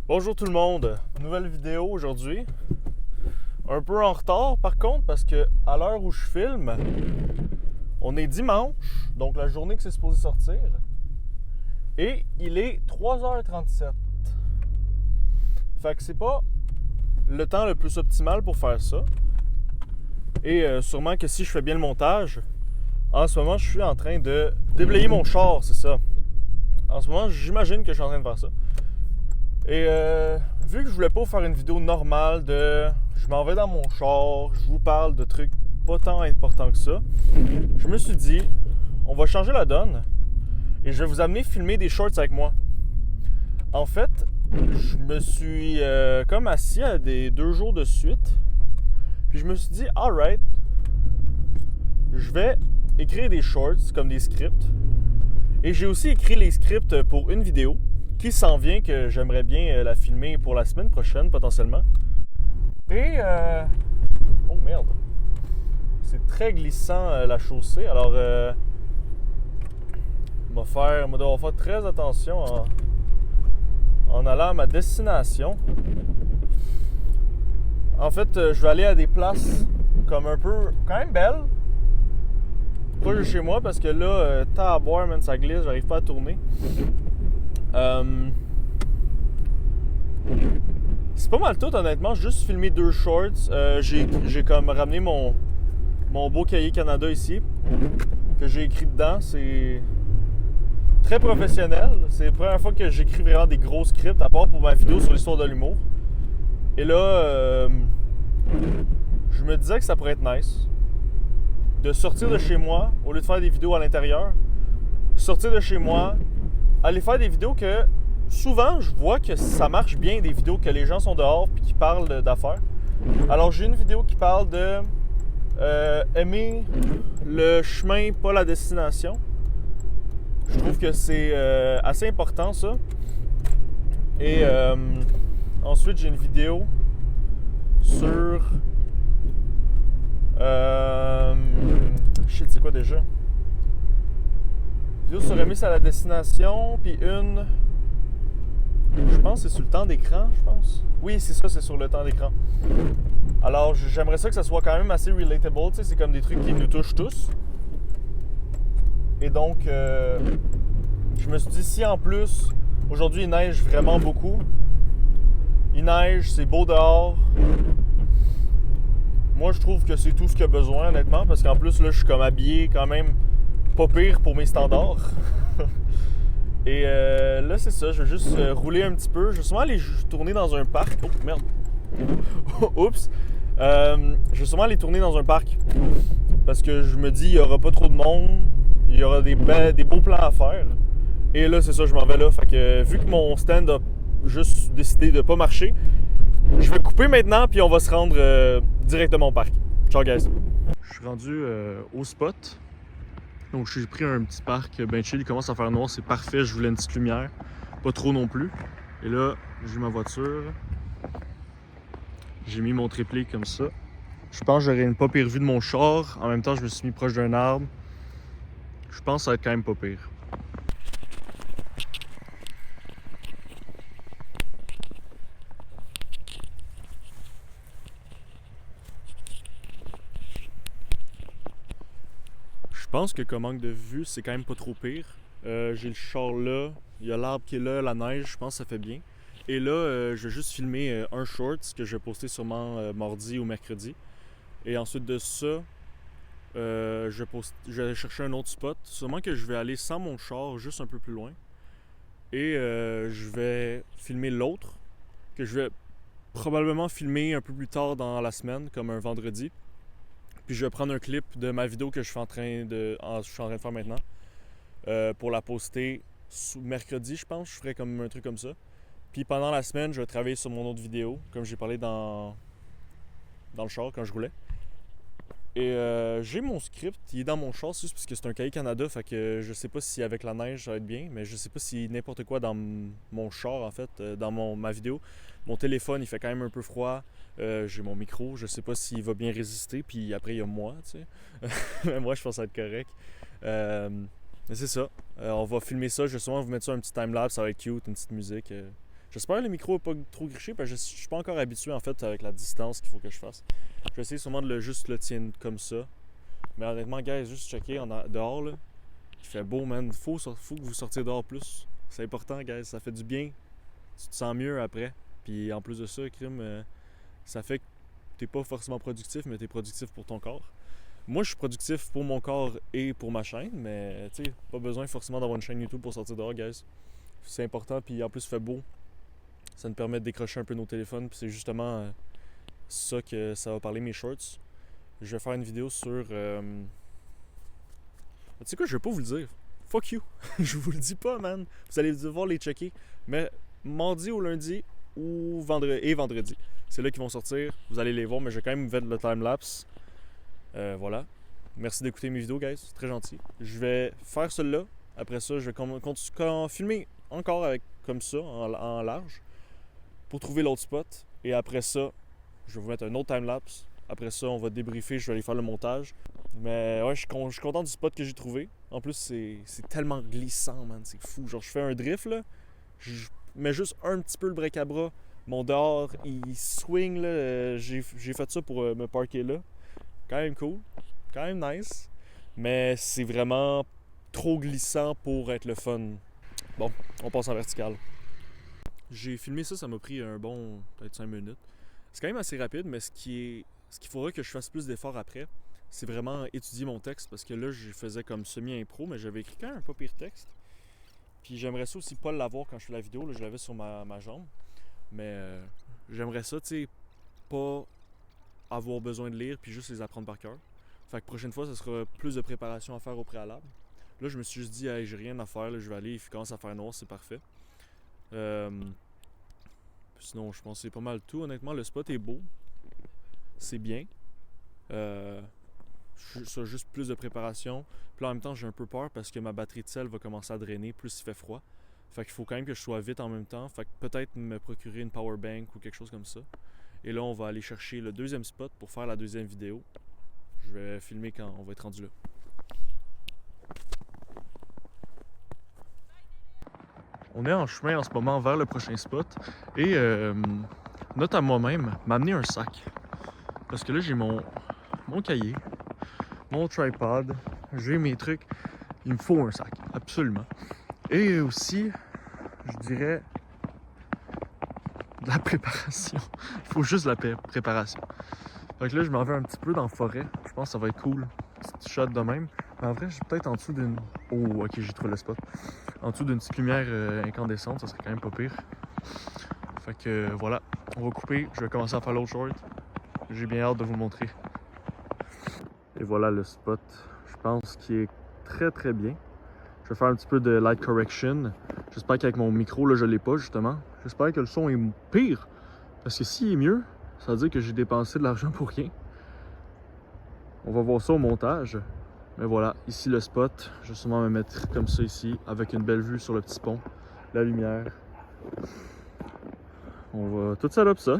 Bonjour tout le monde, nouvelle vidéo aujourd'hui. Un peu en retard par contre parce que à l'heure où je filme, on est dimanche, donc la journée que c'est supposé sortir. Et il est 3h37. Fait que c'est pas le temps le plus optimal pour faire ça. Et sûrement que si je fais bien le montage, en ce moment je suis en train de déblayer mon char, c'est ça. En ce moment j'imagine que je suis en train de faire ça. Et vu que je voulais pas faire une vidéo normale de je m'en vais dans mon char, je vous parle de trucs pas tant importants que ça, je me suis dit on va changer la donne et je vais vous amener filmer des shorts avec moi. En fait, je me suis comme assis à des 2 jours de suite, puis je me suis dit alright, je vais écrire des shorts comme des scripts. Et j'ai aussi écrit les scripts pour une vidéo qui s'en vient, que j'aimerais bien la filmer pour la semaine prochaine potentiellement. Et oh merde, c'est très glissant la chaussée, alors on va devoir faire très attention en allant à ma destination. En fait, je vais aller à des places comme un peu quand même belles, proche de chez moi, parce que là, temps à boire, man, ça glisse, j'arrive pas à tourner. C'est pas mal tout, honnêtement. J'ai juste filmé 2 shorts. J'ai comme ramené mon beau cahier Canada ici, que j'ai écrit dedans. C'est très professionnel. C'est la première fois que j'écris vraiment des gros scripts, à part pour ma vidéo sur l'histoire de l'humour. Et là, je me disais que ça pourrait être nice de sortir de chez moi, au lieu de faire des vidéos à l'intérieur, sortir de chez moi, aller faire des vidéos que souvent je vois que ça marche bien, des vidéos que les gens sont dehors puis qui parlent d'affaires. Alors j'ai une vidéo qui parle de aimer le chemin, pas la destination. Je trouve que c'est assez important ça. Et ensuite j'ai une vidéo sur shit, c'est quoi déjà? Vidéo sur aimer ça la destination, puis une, je pense que c'est sur le temps d'écran, je pense. Oui, c'est ça, c'est sur le temps d'écran. Alors, j'aimerais ça que ça soit quand même assez relatable, tu sais, c'est comme des trucs qui nous touchent tous. Et donc, je me suis dit, si en plus, aujourd'hui il neige vraiment beaucoup, il neige, c'est beau dehors, moi je trouve que c'est tout ce qu'il y a besoin, honnêtement, parce qu'en plus, là, je suis comme habillé quand même pas pire pour mes standards. Et là, c'est ça, je vais juste rouler un petit peu. Je vais sûrement aller tourner dans un parc. Oh, merde. Oups. Je vais sûrement aller tourner dans un parc. Parce que je me dis, il n'y aura pas trop de monde. Il y aura des beaux plans à faire. Et là, c'est ça, je m'en vais là. Fait que vu que mon stand a juste décidé de ne pas marcher, je vais couper maintenant, puis on va se rendre directement au parc. Ciao, guys. Je suis rendu au spot. Donc j'ai pris un petit parc ben chill, il commence à faire noir, c'est parfait, je voulais une petite lumière, pas trop non plus. Et là, j'ai ma voiture, j'ai mis mon triplé comme ça. Je pense que j'aurais une pas pire vue de mon char, en même temps je me suis mis proche d'un arbre. Je pense que ça va être quand même pas pire. Je pense que comme angle de vue, c'est quand même pas trop pire. J'ai le char là, il y a l'arbre qui est là, la neige, je pense que ça fait bien. Et là, je vais juste filmer un short que je vais poster sûrement mardi ou mercredi. Et ensuite de ça, je vais chercher un autre spot. Sûrement que je vais aller sans mon char, juste un peu plus loin. Et je vais filmer l'autre, que je vais probablement filmer un peu plus tard dans la semaine, comme un vendredi. Puis je vais prendre un clip de ma vidéo que je suis en train de faire maintenant pour la poster mercredi, je pense. Je ferai comme un truc comme ça. Puis pendant la semaine, je vais travailler sur mon autre vidéo, comme j'ai parlé dans le char quand je roulais. Et j'ai mon script, il est dans mon char, juste parce que c'est un cahier Canada, fait que je sais pas si avec la neige ça va être bien, mais je sais pas si n'importe quoi dans mon char en fait, dans ma vidéo. Mon téléphone, il fait quand même un peu froid. J'ai mon micro, je sais pas s'il va bien résister, puis après il y a moi, tu sais. Mais moi je pense que ça va être correct. Mais c'est ça, on va filmer ça, je vais sûrement vous mettre ça un petit timelapse, ça va être cute, une petite musique. J'espère que le micro n'est pas trop griché parce que je suis pas encore habitué en fait avec la distance qu'il faut que je fasse. Je vais essayer sûrement de juste le tenir comme ça. Mais honnêtement, guys, juste checker dehors là. Il fait beau, man. Faut que vous sortiez dehors plus. C'est important, guys. Ça fait du bien. Tu te sens mieux après. Puis en plus de ça, crime, ça fait que t'es pas forcément productif, mais t'es productif pour ton corps. Moi, je suis productif pour mon corps et pour ma chaîne, mais tu sais, pas besoin forcément d'avoir une chaîne YouTube pour sortir dehors, guys. C'est important, puis en plus, il fait beau. Ça nous permet de décrocher un peu nos téléphones, puis c'est justement ça que ça va parler mes shorts. Je vais faire une vidéo sur... Tu sais quoi, je vais pas vous le dire. Fuck you. Je vous le dis pas, man. Vous allez devoir les checker. Mais mardi ou lundi ou vendredi. C'est là qu'ils vont sortir. Vous allez les voir, mais je vais quand même mettre le time-lapse. Voilà. Merci d'écouter mes vidéos, guys. C'est très gentil. Je vais faire celle-là. Après ça, je vais filmer encore avec comme ça, en large, pour trouver l'autre spot. Et après ça, je vais vous mettre un autre time-lapse. Après ça, on va débriefer, je vais aller faire le montage. Mais ouais, je suis content du spot que j'ai trouvé. En plus, c'est tellement glissant, man. C'est fou. Genre, je fais un drift, là. Je mets juste un petit peu le break à bras. Mon dehors, il swing, là. J'ai fait ça pour me parker là. Quand même cool. Quand même nice. Mais c'est vraiment trop glissant pour être le fun. Bon, on passe en vertical. J'ai filmé ça, ça m'a pris un bon, peut-être 5 minutes. C'est quand même assez rapide, mais ce qu'il faudrait que je fasse plus d'efforts après, c'est vraiment étudier mon texte, parce que là, je faisais comme semi-impro, mais j'avais écrit quand même un pas pire texte. Puis j'aimerais ça aussi pas l'avoir quand je fais la vidéo, là, je l'avais sur ma jambe. Mais j'aimerais ça, tu sais, pas avoir besoin de lire, puis juste les apprendre par cœur. Fait que prochaine fois, ça sera plus de préparation à faire au préalable. Là, je me suis juste dit, hey, j'ai rien à faire, là, je vais aller, il commence à faire noir, c'est parfait. Sinon, je pense que c'est pas mal tout. Honnêtement, le spot est beau. C'est bien. Ça, juste plus de préparation. Puis là, en même temps, j'ai un peu peur parce que ma batterie de sel va commencer à drainer plus il fait froid. Fait qu'il faut quand même que je sois vite en même temps. Fait que peut-être me procurer une power bank ou quelque chose comme ça. Et là, on va aller chercher le deuxième spot pour faire la deuxième vidéo. Je vais filmer quand on va être rendu là. On est en chemin en ce moment vers le prochain spot. Et note à moi-même, m'amener un sac. Parce que là, j'ai mon cahier, mon tripod, j'ai mes trucs. Il me faut un sac, absolument. Et aussi, je dirais, de la préparation. Il faut juste de la préparation. Fait que là, je m'en vais un petit peu dans la forêt. Je pense que ça va être cool. Petite shot de même. Mais en vrai, je suis peut-être en dessous d'une... Oh, ok, j'ai trouvé le spot. En dessous d'une petite lumière incandescente, ça serait quand même pas pire. Fait que voilà, on va couper. Je vais commencer à faire l'autre short. J'ai bien hâte de vous montrer. Et voilà le spot. Je pense qu'il est très très bien. Je vais faire un petit peu de light correction. J'espère qu'avec mon micro, là, je l'ai pas justement. J'espère que le son est pire. Parce que s'il est mieux, ça veut dire que j'ai dépensé de l'argent pour rien. On va voir ça au montage. Mais voilà, ici le spot. Je vais sûrement me mettre comme ça ici, avec une belle vue sur le petit pont. La lumière. On va tout ça up ça.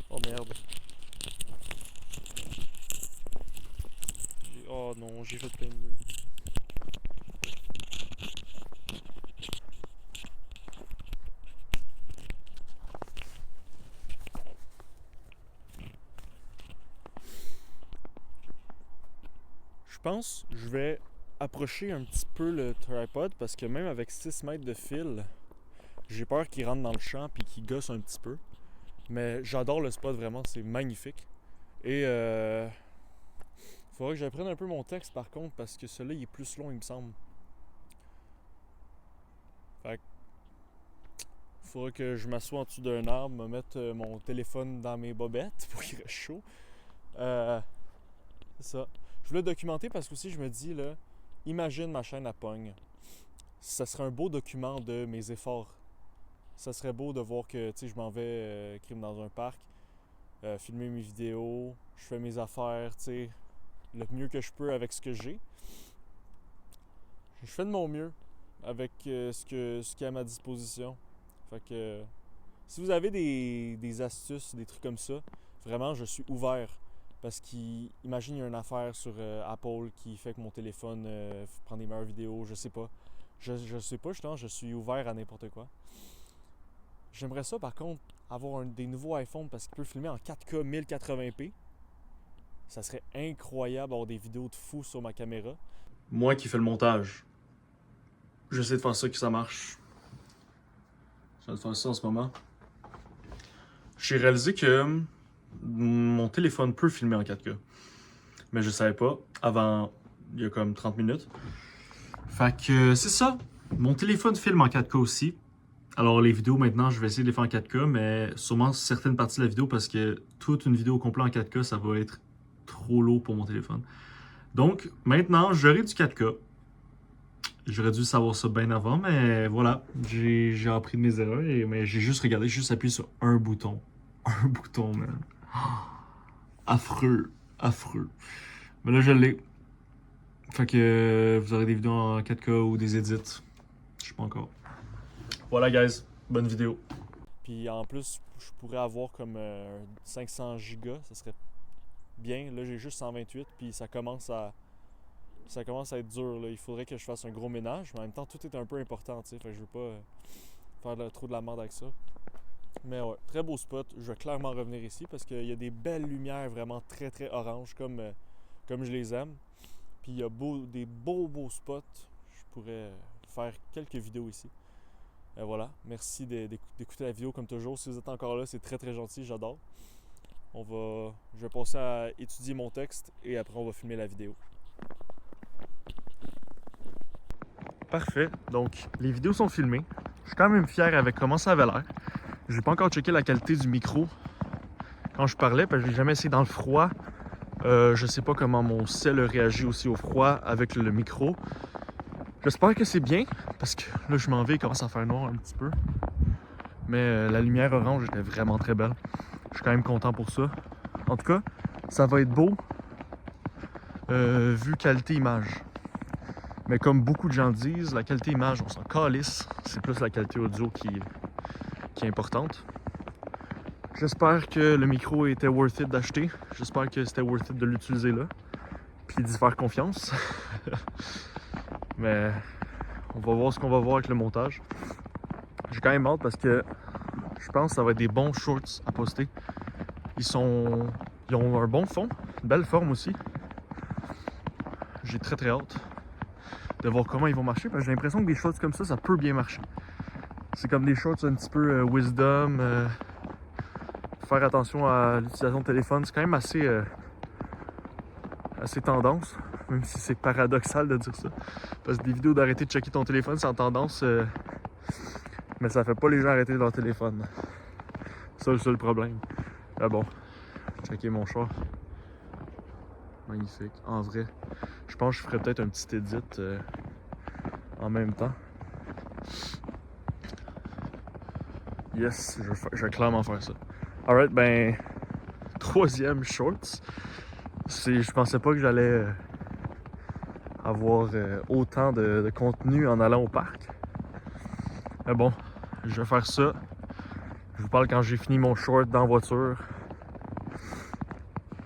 Oh merde. Oh non, j'ai fait plein de nœuds. Je pense que je vais approcher un petit peu le tripod parce que même avec 6 mètres de fil, j'ai peur qu'il rentre dans le champ et qu'il gosse un petit peu. Mais j'adore le spot vraiment, c'est magnifique. Et il faudrait que j'apprenne un peu mon texte par contre parce que celui-là il est plus long il me semble. Fait que il faudrait que je m'assoie en dessous d'un arbre, me mettre mon téléphone dans mes bobettes pour qu'il reste chaud. C'est ça. Je voulais documenter parce que aussi je me dis là, imagine ma chaîne à pogne. Ça serait un beau document de mes efforts. Ça serait beau de voir que je m'en vais crime dans un parc, filmer mes vidéos, je fais mes affaires, le mieux que je peux avec ce que j'ai. Je fais de mon mieux avec ce qui est à ma disposition. Fait que si vous avez des astuces, des trucs comme ça, vraiment je suis ouvert. Parce qu'imagine il y a une affaire sur Apple qui fait que mon téléphone prend des meilleures vidéos, je sais pas. Je sais pas, justement, je suis ouvert à n'importe quoi. J'aimerais ça, par contre, avoir des nouveaux iPhones parce qu'il peut filmer en 4K 1080p. Ça serait incroyable d'avoir des vidéos de fou sur ma caméra. Moi qui fais le montage, j'essaie de faire ça que ça marche. Je vais faire ça en ce moment. J'ai réalisé que mon téléphone peut filmer en 4K. Mais je savais pas avant il y a comme 30 minutes. Fait que c'est ça. Mon téléphone filme en 4K aussi. Alors les vidéos maintenant, je vais essayer de les faire en 4K, mais sûrement certaines parties de la vidéo parce que toute une vidéo complète en 4K, ça va être trop lourd pour mon téléphone. Donc maintenant, j'aurai du 4K. J'aurais dû savoir ça bien avant, mais voilà, j'ai appris de mes erreurs, mais j'ai juste regardé, j'ai juste appuyé sur un bouton. Un bouton, man. Affreux, affreux. Mais là, je l'ai. Fait que vous aurez des vidéos en 4K ou des edits. Je sais pas encore. Voilà, guys. Bonne vidéo. Puis en plus, je pourrais avoir comme 500 gigas. Ça serait bien. Là, j'ai juste 128. Puis ça commence à être dur. Là. Il faudrait que je fasse un gros ménage. Mais en même temps, tout est un peu important. Fait que je veux pas faire trop de la merde avec ça. Mais ouais, très beau spot. Je vais clairement revenir ici parce qu'il y a des belles lumières vraiment très très oranges comme je les aime. Puis il y a des beaux spots. Je pourrais faire quelques vidéos ici. Voilà, merci d'écouter la vidéo comme toujours. Si vous êtes encore là, c'est très très gentil, j'adore. Je vais passer à étudier mon texte et après on va filmer la vidéo. Parfait, donc les vidéos sont filmées. Je suis quand même fier avec comment ça avait l'air. J'ai pas encore checké la qualité du micro quand je parlais parce que j'ai jamais essayé dans le froid. Je sais pas comment mon cell réagit aussi au froid avec le micro. J'espère que c'est bien, parce que là je m'en vais, il commence à faire noir un petit peu. Mais la lumière orange était vraiment très belle. Je suis quand même content pour ça. En tout cas, ça va être beau, vu qualité image. Mais comme beaucoup de gens disent, la qualité image, on s'en calisse. C'est plus la qualité audio qui est importante. J'espère que le micro était worth it d'acheter. J'espère que c'était worth it de l'utiliser là. Puis d'y faire confiance. Mais on va voir ce qu'on va voir avec le montage. J'ai quand même hâte parce que je pense que ça va être des bons shorts à poster. Ils ont un bon fond, une belle forme aussi. J'ai très hâte de voir comment ils vont marcher parce que j'ai l'impression que des shorts comme ça peut bien marcher. C'est comme des shorts un petit peu wisdom, faire attention à l'utilisation de téléphone. C'est quand même assez tendance, même si c'est paradoxal de dire ça. Parce que des vidéos d'arrêter de checker ton téléphone, c'est en tendance, mais ça fait pas les gens arrêter leur téléphone. C'est ça le seul problème. Ah bon, checker mon char. Magnifique. En vrai, je pense que je ferais peut-être un petit edit en même temps. Yes, je vais clairement faire ça. Alright, ben, troisième shorts. Je pensais pas que j'allais avoir autant de contenu en allant au parc. Mais bon, je vais faire ça. Je vous parle quand j'ai fini mon short dans la voiture.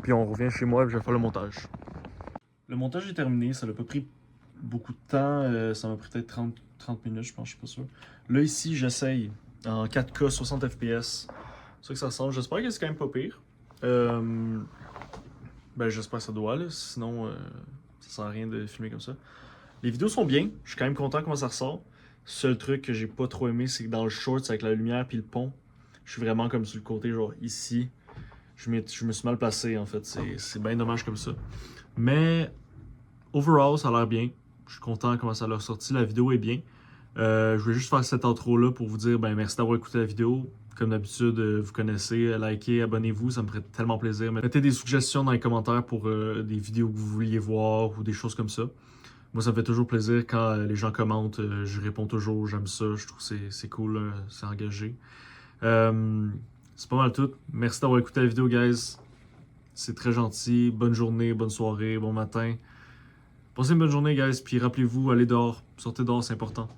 Puis on revient chez moi et je vais faire le montage. Le montage est terminé, ça n'a pas pris beaucoup de temps. Ça m'a pris peut-être 30 minutes, je pense, je suis pas sûr. Là, ici, j'essaye en 4K 60 fps. C'est ça que ça ressemble. J'espère que c'est quand même pas pire. Ben, j'espère que ça doit, là. Sinon, ça sert à rien de filmer comme ça. Les vidéos sont bien. Je suis quand même content comment ça ressort. Seul truc que j'ai pas trop aimé, c'est que dans le short, avec la lumière puis le pont, je suis vraiment comme sur le côté, genre ici. Je me suis mal placé, en fait. C'est bien dommage comme ça. Mais, overall, ça a l'air bien. Je suis content comment ça a l'air sorti. La vidéo est bien. Je voulais juste faire cette intro-là pour vous dire ben, merci d'avoir écouté la vidéo. Comme d'habitude, vous connaissez, likez, abonnez-vous, ça me ferait tellement plaisir. Mettez des suggestions dans les commentaires pour des vidéos que vous vouliez voir ou des choses comme ça. Moi, ça me fait toujours plaisir quand les gens commentent. Je réponds toujours, j'aime ça, je trouve que c'est cool, c'est engagé. C'est pas mal tout. Merci d'avoir écouté la vidéo, guys. C'est très gentil. Bonne journée, bonne soirée, bon matin. Passez une bonne journée, guys. Puis rappelez-vous, allez dehors. Sortez dehors, c'est important.